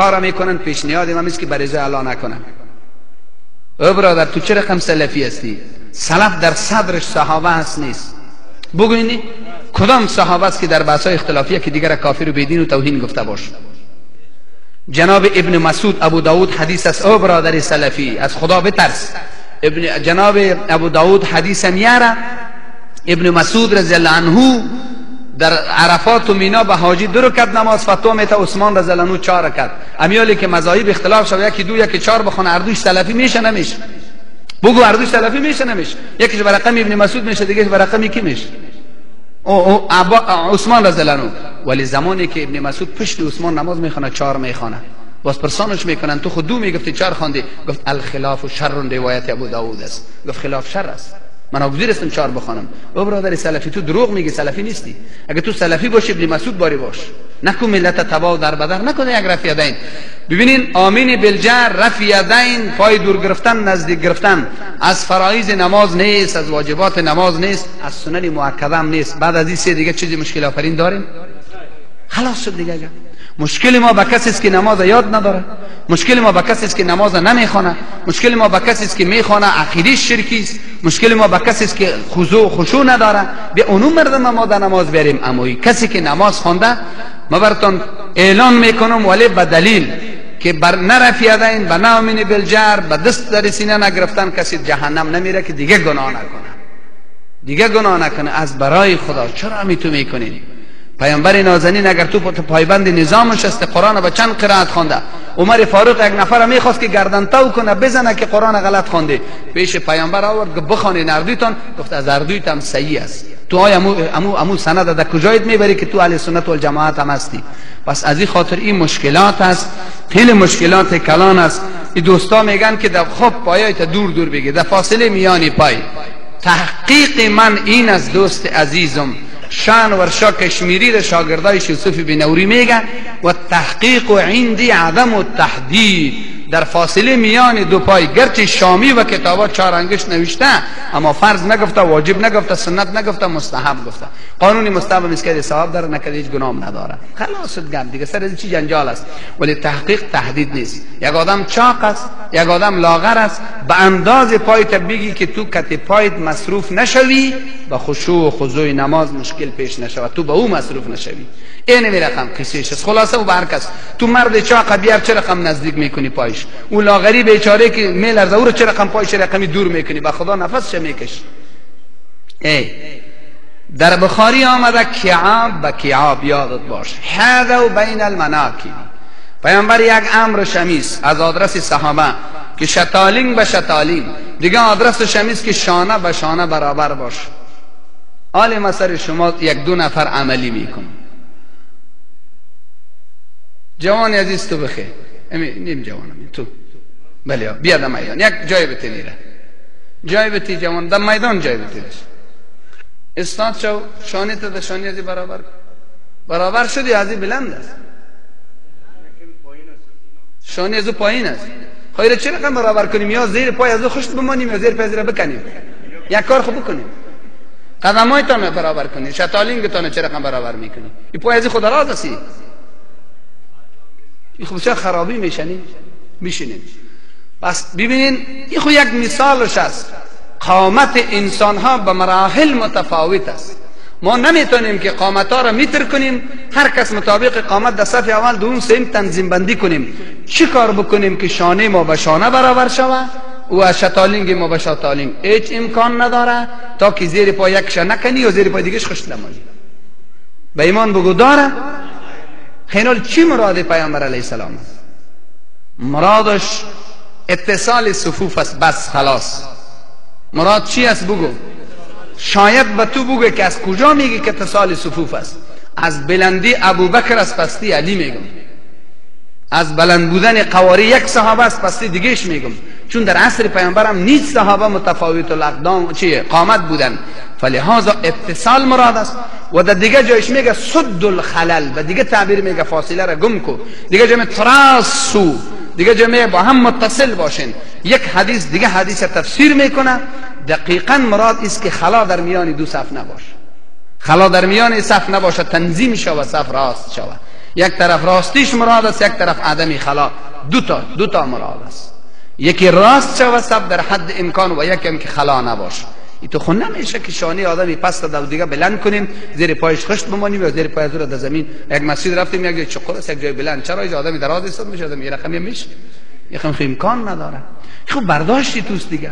کار میکنن پیشنهاد من است که بریزه اعلان نکنن. او برادر تو چه رقم سلفی هستی؟ سلف در صدرش صحابه هست نیست؟ بگوینی کدام صحابه است که در بحث‌های اختلافیه که دیگر کافر و بیدین و توهین گفته باشه؟ جناب ابن مسعود ابو داود حدیث است. او برادر سلفی از خدا بترس. جناب ابو داود حدیث میاره ابن مسعود رضی الله عنه در عرفات و مینا به حاجی 2 رکعت نماز فتوا میته، عثمان رضی الله عنه 4 رکعت. امیالی که مذاهب اختلاف شد، یکی 2 یکی 4 بخونه، اردوش سلفی میشه نمیشه؟ بگو اردوش سلفی میشه نمیشه؟ یکیش به رقم ابن مسعود میشه، دیگهش به رقم کی میشه؟ عثمان رضی الله عنه. ولی زمانی که ابن مسعود پشت عثمان نماز میخونه 4 میخونه، باز پرسانش میکنن تو خود 2 میگفتی 4 خواندی. گفت الخلاف شر، روایت ابو داود است. گفت خلاف شر است، من ناگزیر هستم 4 بخوانم. او برادر سلفی تو دروغ میگی، سلفی نیستی. اگه تو سلفی باشی ابن مسعود باری باش، نکو ملت تبا در بدر نکنه. یک رفع یدین ببینین، آمین بالجر، رفع یدین، پای دور گرفتن نزدیک گرفتن از فرایض نماز نیست، از واجبات نماز نیست، از سنن مؤکده هم نیست. بعد از این 3 دیگه چیزی مشکل آفرین داریم؟ خلاص شد دیگه. مشکل ما با کسی است که نماز یاد نداره، مشکل ما با کسی است که نماز نمیخونه، مشکل ما با کسی است که میخونه عقیده شرکی است، مشکل ما با کسی است که خشوع نداره. به اونم مردم ما در نماز بریم. اما کسی که نماز خونده، ما براتون اعلان میکنم ولی به دلیل که بر نرفیدین به نامین بالجر، به دست در سینه نگرفتن، کسی جهنم نمیره که دیگه گناه نکنه، دیگه گناه نکنه. از برای خدا چرا تو میکنین؟ پیامبر نازنین اگر تو پایبند نظامش است، قرآن با چند قرائت خونده. عمر فاروق یک نفر میخواست که گردن تو کنه بزنه که قرآن غلط خونده، پیش پیامبر آورد که بخونید اردویتان. گفت از اردویت هم صحیح است. تو آیا امو سند در کجایت میبری که تو اهل سنت والجماعت هم هستی؟ پس از این خاطر این مشکلات است، خیلی مشکلات کلان است. این دوستا میگن که در خب پایایت دور دور بگی، در فاصله میانی پای. تحقیق من این از دوست عزیزم شان ورشا کشمیری را شاگردای یوسف بن نوری میگن و تحقیق عندی عدم التحدید، در فاصله میان 2 پای. گرچه شامی و کتابات 4 انگشت نوشته، اما فرض نگفته، واجب نگفته، سنت نگفته، مستحب گفته. قانونی مستحب مسکد ثواب داره، نکرد هیچ گناه نداره. خلاص گم دیگه، سر چی جنجال است. ولی تحقیق تحدید نیست. یک آدم چاق است، یک آدم لاغر است، به انداز پای بگی که تو کت پایت مصروف نشوی، با خشوع و خضوع نماز مشکل پیش نشود، تو به او مصروف نشوی. این رقم قصهش است. خلاصه و برکس تو مرد چاق بیار چه رقم نزدیک میکنی پایش، اون لاغری بیچاره که میلرزه او رو چه رقم پایش رقمی دور میکنی، با خدا نفس چه میکش. در بخاری آمده کعاب به کعاب یادت باش، هذا بین المناکب. پیامبر یک امر شمیس از آدرس صحابه که شتالین به شتالین، دیگه آدرس شمیس که شانه به شانه برابر باش. حال مثلا شما 1-2 نفر عملی میکن. جوان عزیز تو بخیر، نیم جوانم تو بله بیا در میدان، یک جای بتی نیره، جای بتی جوان در میدان جای بتی داشت. استاد شو شانه تا در شانه ازی برابر شدی، ازی بلند است، شانه ازو پایین است. خیره چه رقم برابر کنیم؟ یا زیر پای ازو خشت بمانیم یا زیر پای زیر بکنیم. یک کار خوب بکنیم، قدمایتان برابر کنیم، شتالینگتان چه رقم برابر میکنیم. این پای ازی خود راز هستی، این خوب چه خرابی میشنیم. پس ببینین این خود یک مثالش است. قامت انسان ها به مراحل متفاوت است. ما نمیتونیم که قامت ها را میتر کنیم، هر کس مطابق قامت در صف اول دوم سیم تنظیم بندی کنیم. چی کار بکنیم که شانه ما به شانه برابر شود و شتالینگ ما به شتالینگ؟ هیچ امکان نداره تا که زیر پای یکش نکنی و زیر پای دیگهش خشت نمانی. به ایمان بگو داره؟ خیلی چی مراد پیامبر علیه السلام است؟ مرادش اتصال صفوف است، بس خلاص. مراد چی است بگو؟ شاید به تو بگو که از کجا میگی که اتصال صفوف است؟ از بلندی ابوبکر است، پستی علی میگم. از بلند بودن قواره یک صحابه است، پستی دیگهش میگم. چون در عصر پیامبرم نیست صحابه متفاوت الاقدام چیه قامت بودن، فلهذا اتصال مراد است. و در دیگه جایش میگه سد الخلل، و دیگه تعبیر میگه فاصله را گم کو، دیگه جمع تراسو، دیگه جمع با هم متصل باشین. یک حدیث دیگه حدیث تفسیر میکنه، دقیقاً مراد است که خلا در میان 2 صف نباشه، خلا در میان صف نباشه، تنظیم شود صف راست شود. یک طرف راستیش مراد است، یک طرف عدم خلا. دو تا مراد است. یکی راست شود سب در حد امکان و یکی هم که خلا نباشه. این تو خود نمیشه که شانه آدمی پس تا دیگه بلند کنیم زیر پایش خشت بمانیم یا زیر پای زور در زمین. یک مسجد رفتیم یک جای چقر است یک جای بلند، چرا این آدمی دراز ایستاد میشه آدمی یه رقمی میشه؟ یه خم امکان نداره. خب برداشتی توست دیگه.